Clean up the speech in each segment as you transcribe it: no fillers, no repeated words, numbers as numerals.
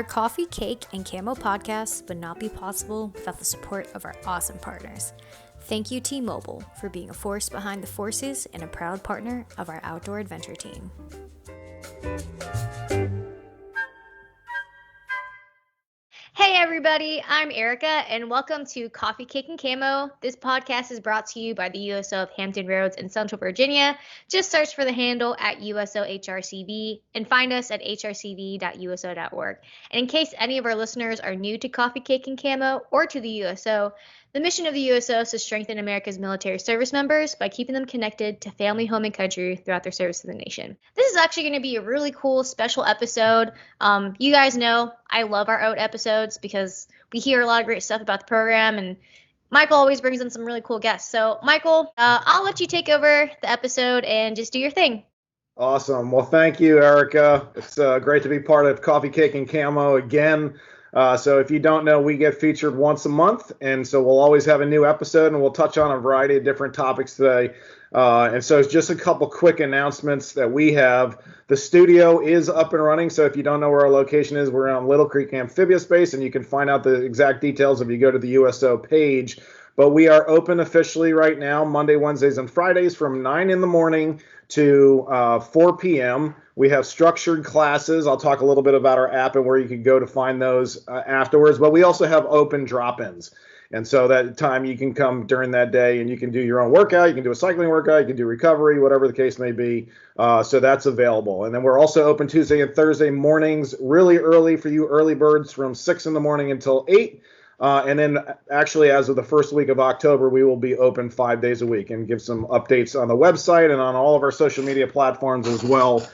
Our coffee, cake, and camo podcasts would not be possible without the support of our awesome partners. Thank you, T-Mobile, for being a force behind the forces and a proud partner of our outdoor adventure team. Hey everybody, I'm Erica and welcome to Coffee, Cake, and Camo. This podcast is brought to you by the USO of Hampton Roads in Central Virginia. Just search for the handle at USOHRCV and find us at hrcv.uso.org. And in case any of our listeners are new to Coffee, Cake, and Camo or to the USO, the mission of the USO is to strengthen America's military service members by keeping them connected to family, home, and country throughout their service to the nation. This is actually going to be a really cool special episode. You guys know I love our OAT episodes because we hear a lot of great stuff about the program, and Michael always brings in some really cool guests. So, Michael, I'll let you take over the episode and just do your thing. Awesome. Well, thank you, Erica. It's great to be part of Coffee, Cake, and Camo again. So if you don't know, we get featured once a month, and so we'll always have a new episode, and we'll touch on a variety of different topics today. And so it's just a couple quick announcements that we have. The studio is up and running, so if you don't know where our location is, we're on Little Creek Amphibious Base, and you can find out the exact details if you go to the USO page. But we are open officially right now, Monday, Wednesdays, and Fridays from 9 in the morning to 4 p.m. We have structured classes. I'll talk a little bit about our app and where you can go to find those afterwards. But we also have open drop-ins. And so that time you can come during that day and you can do your own workout. You can do a cycling workout. You can do recovery, whatever the case may be. So that's available. And then we're also open Tuesday and Thursday mornings, really early for you early birds from 6 in the morning until 8. And then actually, as of the first week of October, we will be open 5 days a week and give some updates on the website and on all of our social media platforms as well.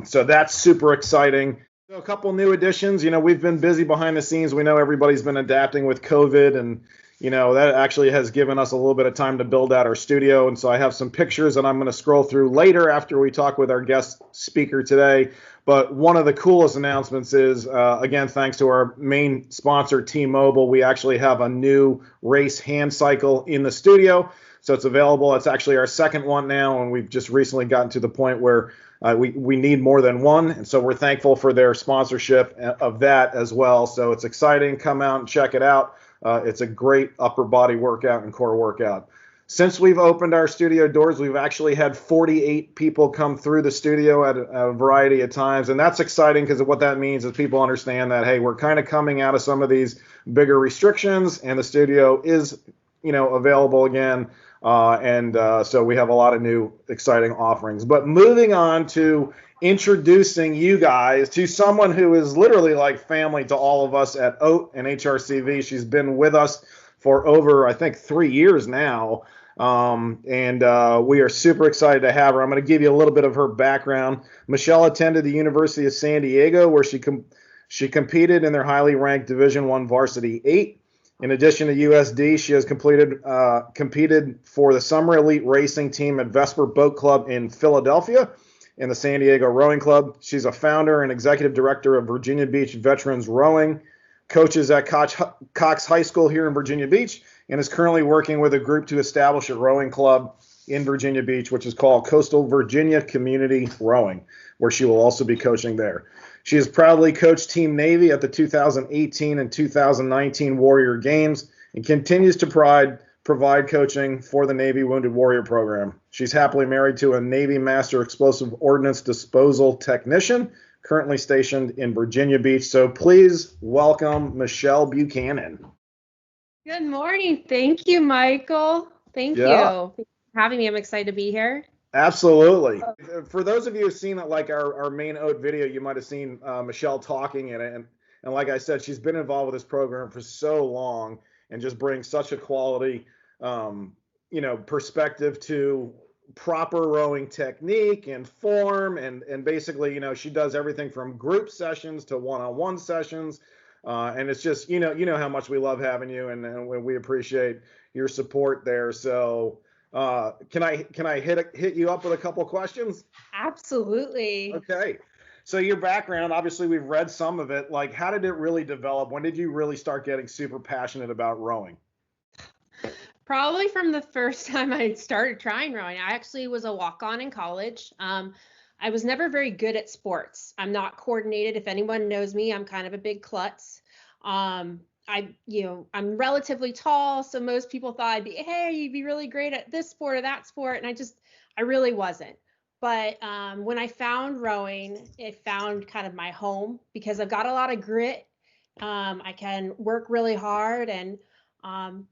So that's super exciting. So a couple new additions. We've been busy behind the scenes. We know everybody's been adapting with COVID, and that actually has given us a little bit of time to build out our studio. And so I have some pictures that I'm going to scroll through later after we talk with our guest speaker today. But one of the coolest announcements is, again, thanks to our main sponsor, T-Mobile, we actually have a new race hand cycle in the studio. So it's available. It's actually our second one now, and we've just recently gotten to the point where we need more than one. And so we're thankful for their sponsorship of that as well. So it's exciting. Come out and check it out. It's a great upper body workout and core workout. Since we've opened our studio doors, we've actually had 48 people come through the studio at a variety of times. And that's exciting because what that means is people understand that, hey, we're kind of coming out of some of these bigger restrictions and the studio is, available again. So we have a lot of new exciting offerings. But moving on to introducing you guys to someone who is literally like family to all of us at OAT and HRCV. She's been with us for over, I think, 3 years now. We are super excited to have her. I'm going to give you a little bit of her background. Michelle attended the University of San Diego, where she competed in their highly ranked Division I Varsity 8. In addition to USD, she has competed for the Summer Elite Racing Team at Vesper Boat Club in Philadelphia and the San Diego Rowing Club. She's a founder and executive director of Virginia Beach Veterans Rowing, coaches at Cox High School here in Virginia Beach, and is currently working with a group to establish a rowing club in Virginia Beach, which is called Coastal Virginia Community Rowing, where she will also be coaching there. She has proudly coached Team Navy at the 2018 and 2019 Warrior Games and continues to provide coaching for the Navy Wounded Warrior Program. She's happily married to a Navy Master Explosive Ordnance Disposal Technician, currently stationed in Virginia Beach. So please welcome Michelle Buchanan. Good morning. Thank you, Michael. Thank you. Thanks for having me. I'm excited to be here. Absolutely. For those of you who've seen our main OAT video, you might have seen Michelle talking in it. And like I said, she's been involved with this program for so long and just brings such a quality, perspective to proper rowing technique and form. And basically, she does everything from group sessions to one-on-one sessions. And it's just, you know how much we love having you and we appreciate your support there. So can I hit you up with a couple questions? Absolutely. Okay. So your background, obviously we've read some of it. Like, how did it really develop? When did you really start getting super passionate about rowing? Probably from the first time I started trying rowing. I actually was a walk-on in college. I was never very good at sports. I'm not coordinated. If anyone knows me, I'm kind of a big klutz. I'm relatively tall, so most people thought hey, you'd be really great at this sport or that sport, and I really wasn't. But when I found rowing, it found kind of my home because I've got a lot of grit. I can work really hard, and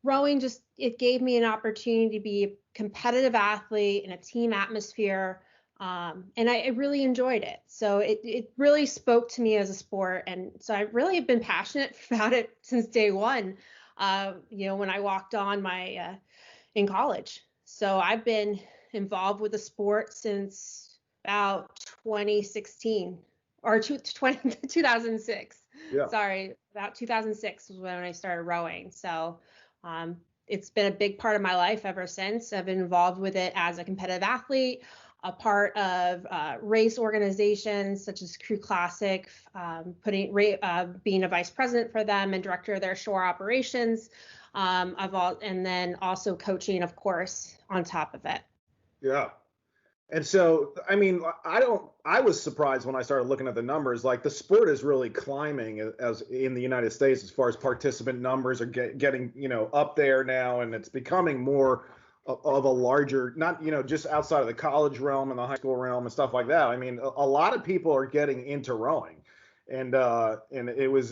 rowing it gave me an opportunity to be a competitive athlete in a team atmosphere. And I really enjoyed it. So it really spoke to me as a sport. And so I really have been passionate about it since day one, when I walked on in college. So I've been involved with the sport since about 2016 or 2006. Yeah. Sorry, about 2006 was when I started rowing. So it's been a big part of my life ever since. I've been involved with it as a competitive athlete, a part of race organizations such as Crew Classic, being a vice president for them and director of their shore operations, and then also coaching, of course, on top of it. Yeah. And so, I mean, I was surprised when I started looking at the numbers. Like, the sport is really climbing as in the United States as far as participant numbers are getting, up there now. And it's becoming more of a larger, not, just outside of the college realm and the high school realm and stuff like that. I mean, a lot of people are getting into rowing, and it was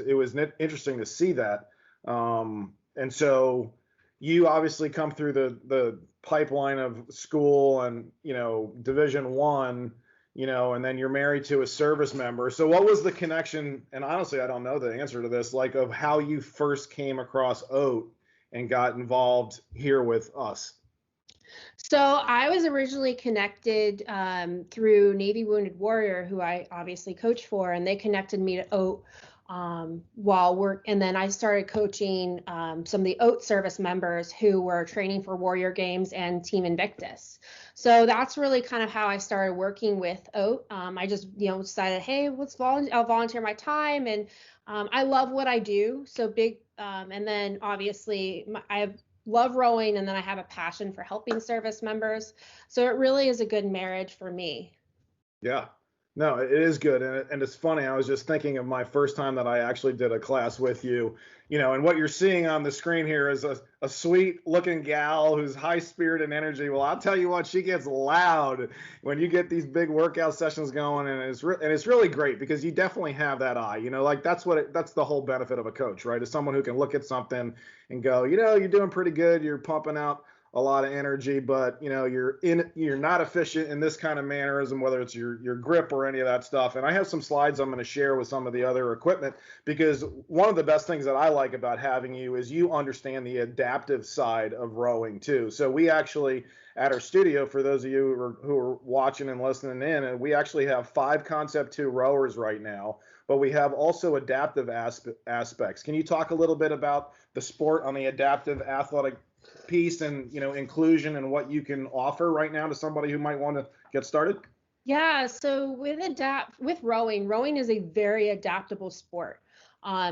interesting to see that. And so you obviously come through the pipeline of school and, Division I, and then you're married to a service member. So what was the connection? And honestly, I don't know the answer to this, like, of how you first came across OAT and got involved here with us. So I was originally connected through Navy Wounded Warrior, who I obviously coach for, and they connected me to OAT and then I started coaching some of the OAT service members who were training for Warrior Games and Team Invictus. So that's really kind of how I started working with OAT. I just, decided, hey, I'll volunteer my time, and I love what I do. So and then obviously I love rowing, and then I have a passion for helping service members. So it really is a good marriage for me. Yeah. No, it is good. And it's funny. I was just thinking of my first time that I actually did a class with you, and what you're seeing on the screen here is a sweet looking gal who's high spirit and energy. Well, I'll tell you what, she gets loud when you get these big workout sessions going. And it's really great because you definitely have that eye, like that's the whole benefit of a coach, right? Is someone who can look at something and go, you're doing pretty good. You're pumping out a lot of energy, but you're not efficient in this kind of mannerism, whether it's your grip or any of that stuff. And I have some slides I'm going to share with some of the other equipment, because one of the best things that I like about having you is you understand the adaptive side of rowing too. So we actually, at our studio, for those of you who are watching and listening in, and we actually have 5 Concept 2 rowers right now, but we have also adaptive aspects. Can you talk a little bit about the sport on the adaptive athletic piece and inclusion and what you can offer right now to somebody who might want to get started? Yeah, so with rowing is a very adaptable sport.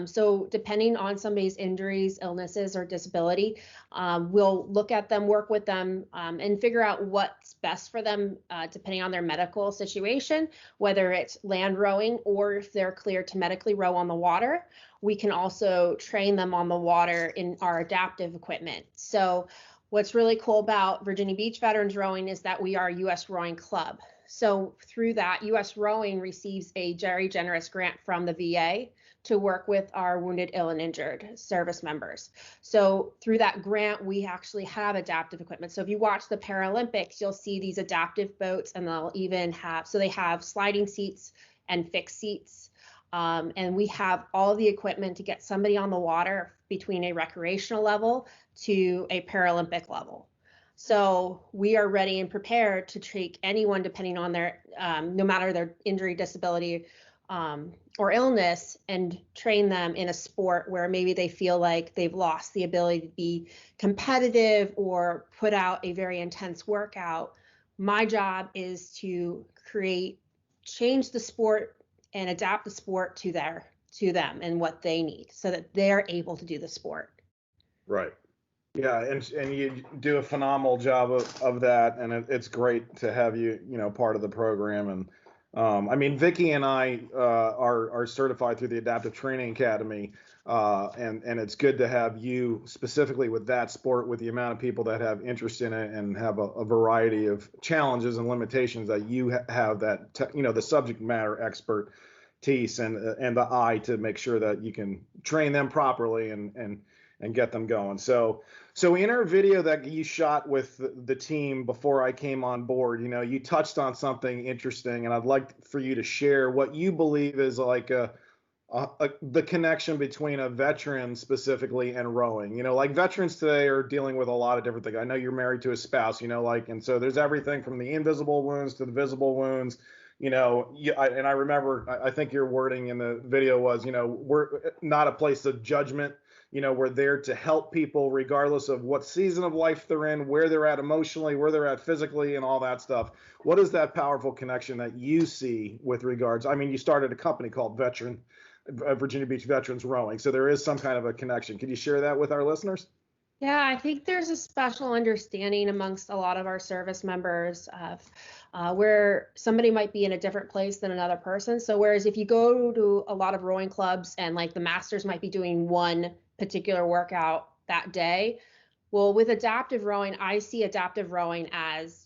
So depending on somebody's injuries, illnesses, or disability, we'll look at them, work with them, and figure out what's best for them, depending on their medical situation, whether it's land rowing or if they're cleared to medically row on the water. We can also train them on the water in our adaptive equipment. So what's really cool about Virginia Beach Veterans Rowing is that we are a U.S. Rowing Club. So through that, U.S. Rowing receives a very generous grant from the VA to work with our wounded, ill, and injured service members. So through that grant, we actually have adaptive equipment. So if you watch the Paralympics, you'll see these adaptive boats, and they have sliding seats and fixed seats. And we have all the equipment to get somebody on the water between a recreational level to a Paralympic level. So we are ready and prepared to take anyone, depending on their, no matter their injury, disability, or illness, and train them in a sport where maybe they feel like they've lost the ability to be competitive or put out a very intense workout. My job is to change the sport and adapt the sport to them and what they need so that they're able to do the sport. Right. Yeah, and you do a phenomenal job of that, and it's great to have you, part of the program. I mean, Vicky and I are certified through the Adaptive Training Academy, and it's good to have you specifically with that sport, with the amount of people that have interest in it and have a variety of challenges and limitations that you have that the subject matter expertise and the eye to make sure that you can train them properly and get them going. So in our video that you shot with the team before I came on board, you touched on something interesting, and I'd like for you to share what you believe is like the connection between a veteran specifically and rowing. Like veterans today are dealing with a lot of different things. I know you're married to a spouse, and so there's everything from the invisible wounds to the visible wounds. And I remember, I think your wording in the video was, we're not a place of judgment. We're there to help people regardless of what season of life they're in, where they're at emotionally, where they're at physically, and all that stuff. What is that powerful connection that you see with regards? I mean, you started a company called Virginia Beach Veterans Rowing, so there is some kind of a connection. Could you share that with our listeners? Yeah, I think there's a special understanding amongst a lot of our service members of where somebody might be in a different place than another person. So whereas if you go to a lot of rowing clubs and like the masters might be doing one particular workout that day, well, with adaptive rowing, I see adaptive rowing as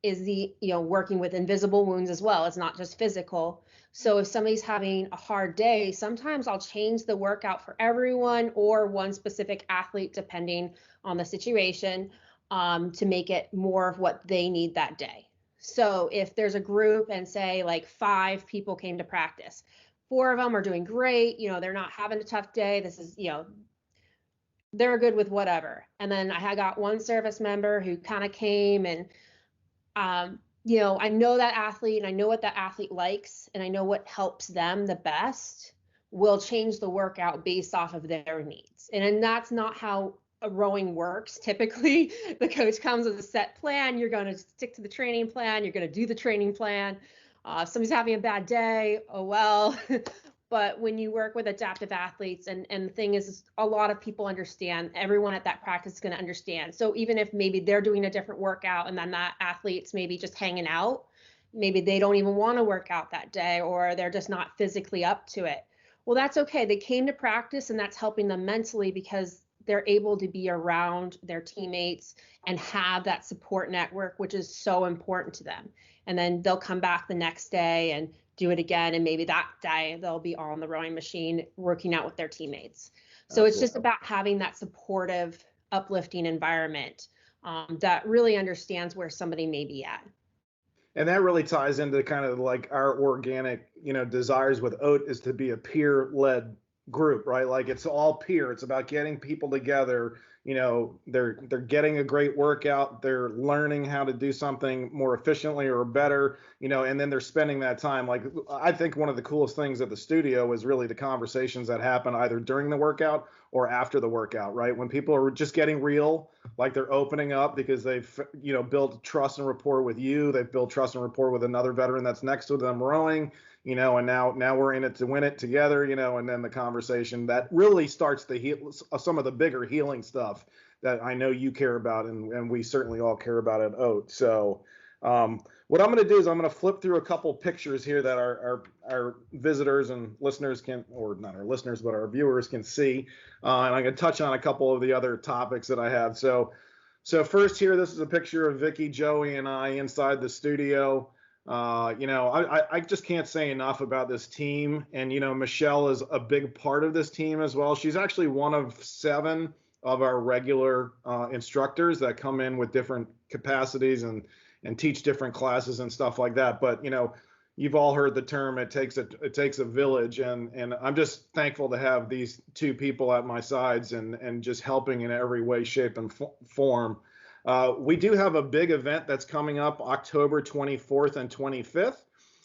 working with invisible wounds as well. It's not just physical. So if somebody's having a hard day, sometimes I'll change the workout for everyone or one specific athlete, depending on the situation, to make it more of what they need that day. So if there's a group and say like 5 people came to practice, 4 of them are doing great, they're not having a tough day. This is, they're good with whatever. And then I got one service member who kind of came and, I know that athlete and I know what that athlete likes and I know what helps them the best. We'll change the workout based off of their needs. And that's not how rowing works. Typically, the coach comes with a set plan. You're going to stick to the training plan. You're going to do the training plan. If somebody's having a bad day, oh well. But when you work with adaptive athletes, and the thing is, a lot of people understand, everyone at that practice is going to understand. So even if maybe they're doing a different workout and then that athlete's maybe just hanging out, maybe they don't even want to work out that day or they're just not physically up to it. Well, that's okay. They came to practice and that's helping them mentally because they're able to be around their teammates and have that support network, which is so important to them. And then they'll come back the next day and do it again. And maybe that day they'll be on the rowing machine working out with their teammates. So It's just about having that supportive, uplifting environment that really understands where somebody may be at. And that really ties into kind of like our organic, desires with OAT is to be a peer-led group, right? Like it's all peer. It's about getting people together. They're getting a great workout. They're learning how to do something more efficiently or better, and then they're spending that time. Like I think one of the coolest things at the studio is really the conversations that happen either during the workout or after the workout, right? When people are just getting real, like they're opening up because they've, built trust and rapport with you. They've built trust and rapport with another veteran that's next to them rowing. And now we're in it to win it together, and then the conversation that really starts to heal some of the bigger healing stuff that I know you care about and we certainly all care about at OAT. So what I'm going to do is I'm going to flip through a couple pictures here that our visitors and listeners can, or not our listeners, but our viewers can see. And I'm going to touch on a couple of the other topics that I have. So first here, this is a picture of Vicky, Joey, and I inside the studio. I just can't say enough about this team. And, Michelle is a big part of this team as well. She's actually one of 7 of our regular instructors that come in with different capacities and teach different classes and stuff like that. But, you've all heard the term, it takes a village. And I'm just thankful to have these 2 people at my sides and just helping in every way, shape, and form. We do have a big event that's coming up October 24th and 25th.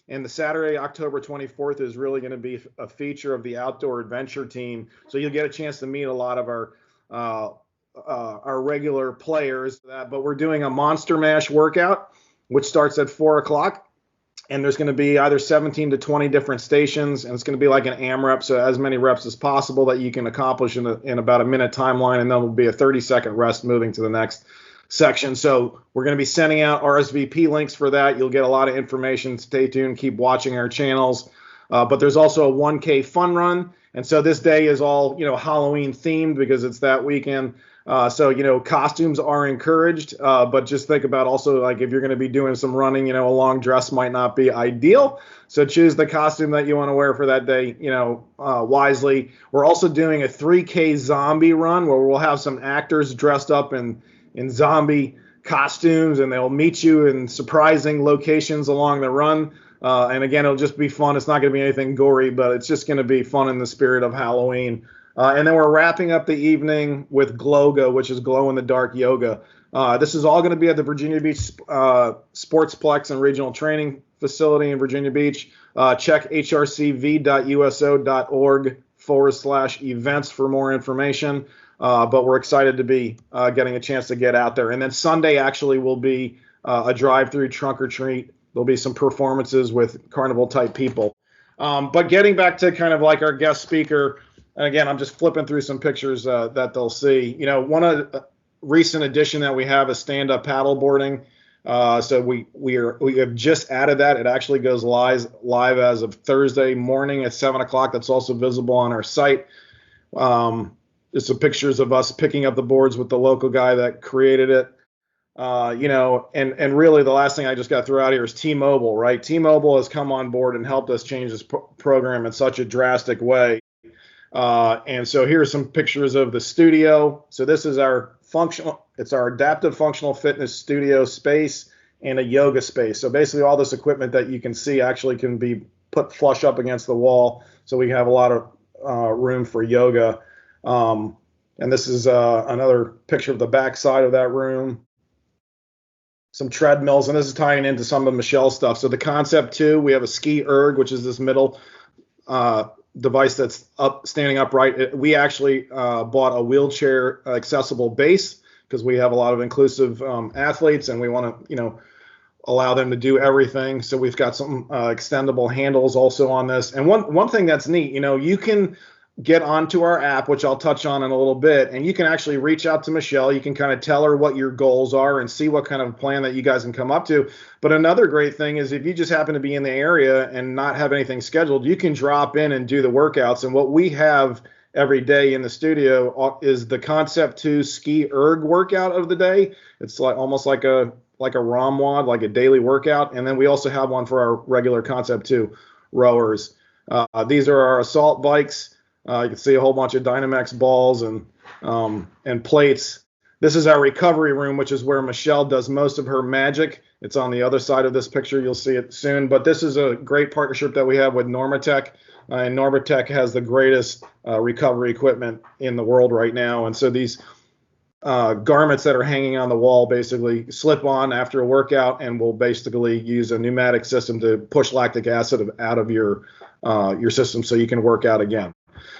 And the Saturday, October 24th, is really going to be a feature of the Outdoor Adventure team. So you'll get a chance to meet a lot of our regular players. But we're doing a Monster Mash workout, which starts at 4 o'clock. And there's going to be either 17 to 20 different stations. And it's going to be like an AMRAP, so as many reps as possible that you can accomplish in about a minute timeline. And then there'll be a 30-second rest moving to the next section. So we're going to be sending out RSVP links for that. You'll get a lot of information. Stay tuned. Keep watching our channels. But there's also a 1K fun run. And so this day is all, Halloween themed because it's that weekend. So, costumes are encouraged, but just think about also like if you're going to be doing some running, a long dress might not be ideal. So choose the costume that you want to wear for that day, wisely. We're also doing a 3K zombie run where we'll have some actors dressed up in zombie costumes, and they'll meet you in surprising locations along the run. And again, it'll just be fun. It's not going to be anything gory, but it's just going to be fun in the spirit of Halloween. And then we're wrapping up the evening with Gloga, which is glow-in-the-dark yoga. This is all going to be at the Virginia Beach Sportsplex and Regional Training Facility in Virginia Beach. Check hrcv.uso.org/events for more information. But we're excited to be getting a chance to get out there. And then Sunday actually will be a drive-through trunk or treat. There'll be some performances with carnival-type people. But getting back to kind of like our guest speaker, and again, I'm just flipping through some pictures that they'll see. One recent addition that we have is stand-up paddle boarding. So we have just added that. It actually goes live as of Thursday morning at 7 o'clock. That's also visible on our site. There's some pictures of us picking up the boards with the local guy that created it. And really the last thing I just got to throw out here is T-Mobile, right? T-Mobile has come on board and helped us change this program in such a drastic way. And so here's some pictures of the studio. So this is our adaptive functional fitness studio space and a yoga space. So basically all this equipment that you can see actually can be put flush up against the wall. So we have a lot of room for yoga. And this is another picture of the back side of that room. Some treadmills, and this is tying into some of Michelle's stuff. So the Concept 2, we have a ski erg, which is this middle device that's standing upright. We actually bought a wheelchair accessible base because we have a lot of inclusive athletes, and we want to, allow them to do everything. So we've got some extendable handles also on this. And one thing that's neat, you can get onto our app, which I'll touch on in a little bit, and you can actually reach out to Michelle. You can kind of tell her what your goals are and see what kind of plan that you guys can come up to. But another great thing is if you just happen to be in the area and not have anything scheduled, you can drop in and do the workouts. And what we have every day in the studio is the Concept 2 ski erg workout of the day. It's almost like a ROMWOD, like a daily workout. And then we also have one for our regular Concept 2 rowers. These are our assault bikes. You can see a whole bunch of Dynamax balls and plates. This is our recovery room, which is where Michelle does most of her magic. It's on the other side of this picture. You'll see it soon. But this is a great partnership that we have with Normatec. And Normatec has the greatest recovery equipment in the world right now. And so these garments that are hanging on the wall basically slip on after a workout and will basically use a pneumatic system to push lactic acid out of your system so you can work out again.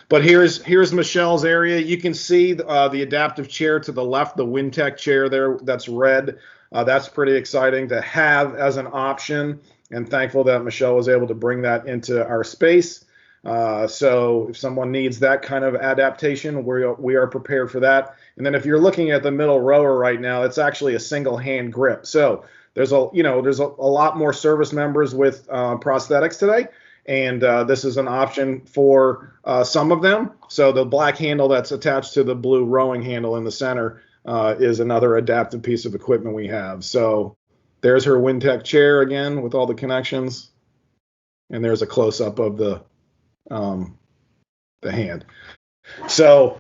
But here's Michelle's area. You can see the adaptive chair to the left, the WinTech chair there, that's red. That's pretty exciting to have as an option, and thankful that Michelle was able to bring that into our space. So if someone needs that kind of adaptation, we are prepared for that. And then if you're looking at the middle rower right now, it's actually a single hand grip. So there's a lot more service members with prosthetics today. And this is an option for some of them. So the black handle that's attached to the blue rowing handle in the center is another adaptive piece of equipment we have. So there's her WinTech chair again with all the connections. And there's a close-up of the hand. So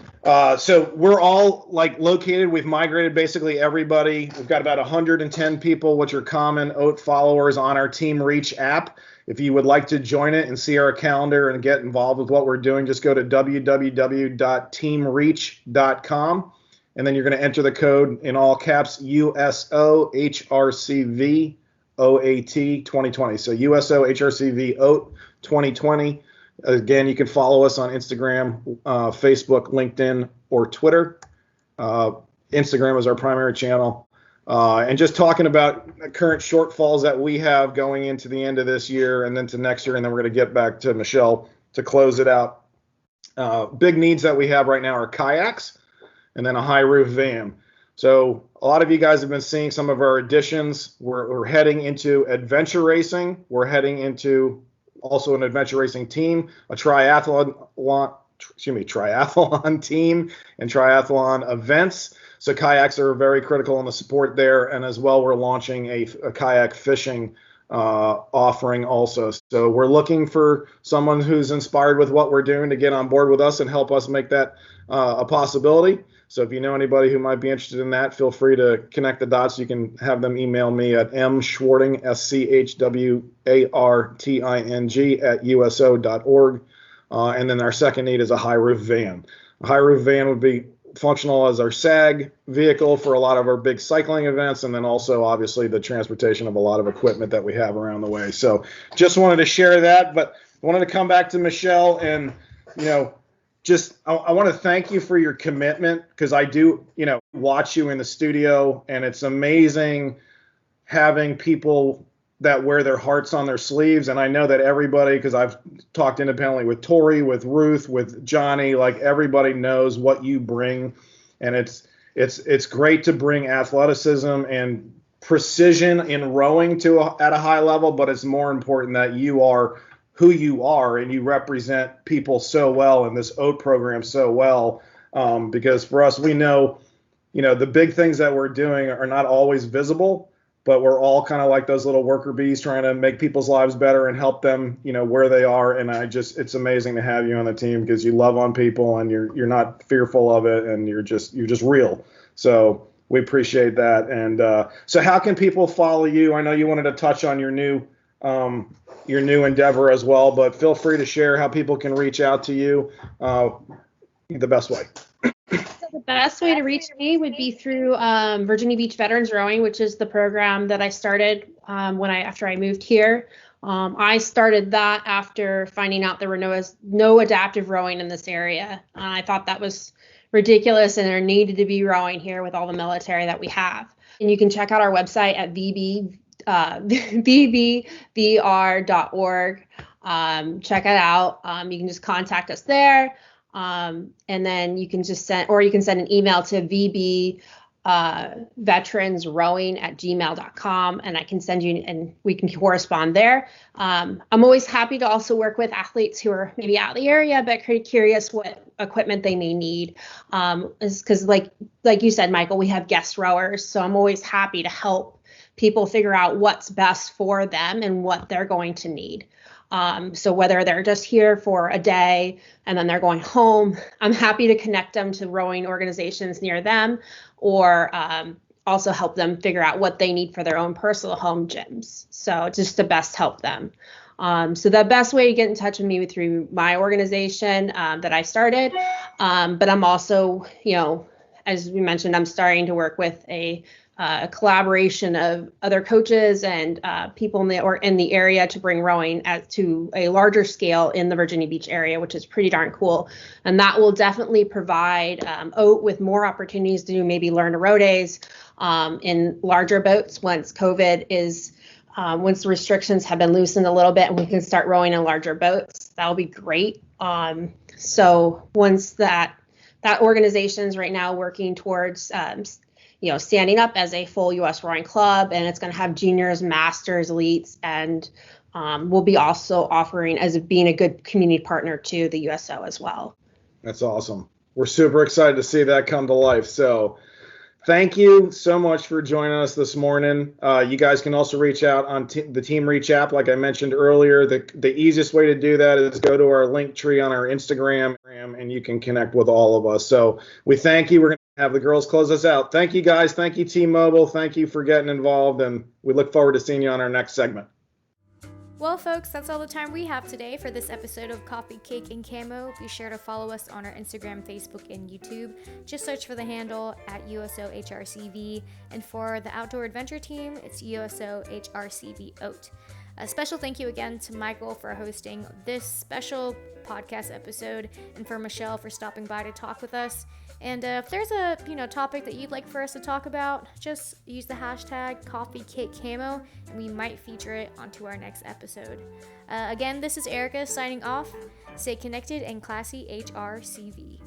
we're all located. We've migrated basically everybody. We've got about 110 people, which are common OAT followers on our Team Reach app. If you would like to join it and see our calendar and get involved with what we're doing, just go to www.teamreach.com, and then you're going to enter the code in all caps USOHRCV OAT 2020. So USOHRCV OAT 2020. Again, you can follow us on Instagram, Facebook, LinkedIn, or Twitter. Instagram is our primary channel. And just talking about current shortfalls that we have going into the end of this year and then to next year, and then we're going to get back to Michelle to close it out. Big needs that we have right now are kayaks and then a high roof van. So a lot of you guys have been seeing some of our additions. We're heading into adventure racing. We're heading into also an adventure racing team, a triathlon team, and triathlon events. So kayaks are very critical in the support there, and as well, we're launching a kayak fishing offering also. So we're looking for someone who's inspired with what we're doing to get on board with us and help us make that a possibility. So if you know anybody who might be interested in that, feel free to connect the dots. You can have them email me at mschwarting, schwarting, @uso.org. And then our second need is a high roof van. A high roof van would be functional as our SAG vehicle for a lot of our big cycling events, and then also obviously the transportation of a lot of equipment that we have around the way. So just wanted to share that, but I wanted to come back to Michelle and, I want to thank you for your commitment, because I do, watch you in the studio, and it's amazing having people that wear their hearts on their sleeves. And I know that everybody, because I've talked independently with Tori, with Ruth, with Johnny, like everybody knows what you bring. And it's great to bring athleticism and precision in rowing at a high level, but it's more important that you are who you are and you represent people so well in this OAT program so well. Because for us, we know, the big things that we're doing are not always visible, but we're all kind of like those little worker bees trying to make people's lives better and help them, where they are. And it's amazing to have you on the team, because you love on people and you're not fearful of it, and you're just real. So we appreciate that. And so how can people follow you? I know you wanted to touch on your new endeavor as well, but feel free to share how people can reach out to you the best way. The best way to reach me would be through Virginia Beach Veterans Rowing, which is the program that I started after I moved here. I started that after finding out there were no adaptive rowing in this area. I thought that was ridiculous, and there needed to be rowing here with all the military that we have. And you can check out our website at vbvr.org. Check it out. You can just contact us there. And then you can send an email to vbveteransrowing@gmail.com, and I can send you, and we can correspond there. I'm always happy to also work with athletes who are maybe out of the area, but curious what equipment they may need. Because like you said, Michael, we have guest rowers, so I'm always happy to help people figure out what's best for them and what they're going to need. So whether they're just here for a day and then they're going home, I'm happy to connect them to rowing organizations near them, or also help them figure out what they need for their own personal home gyms. So just to best help them. So the best way to get in touch with me through my organization that I started. But I'm also, as we mentioned, I'm starting to work with a collaboration of other coaches and people in the area to bring rowing to a larger scale in the Virginia Beach area, which is pretty darn cool. And that will definitely provide OAT with more opportunities to do maybe learn to row days in larger boats once once the restrictions have been loosened a little bit and we can start rowing in larger boats. That'll be great. So once that organization's right now working towards standing up as a full U.S. rowing club, and it's going to have juniors, masters, elites, and we'll be also offering as being a good community partner to the USO as well. That's awesome. We're super excited to see that come to life. So thank you so much for joining us this morning. You guys can also reach out on the Team Reach app. Like I mentioned earlier, the easiest way to do that is go to our link tree on our Instagram, and you can connect with all of us. So we thank you. We're going to have the girls close us out. Thank you, guys. Thank you, T-Mobile. Thank you for getting involved, and we look forward to seeing you on our next segment. Well, folks, that's all the time we have today for this episode of Coffee, Cake, and Camo. Be sure to follow us on our Instagram, Facebook, and YouTube. Just search for the handle at USOHRCV. And for the Outdoor Adventure Team, it's USOHRCV OAT. A special thank you again to Michael for hosting this special podcast episode, and for Michelle for stopping by to talk with us. And if there's a topic that you'd like for us to talk about, just use the hashtag CoffeeCakeCamo, and we might feature it onto our next episode. Again, this is Erica signing off. Stay connected and classy, HRCV.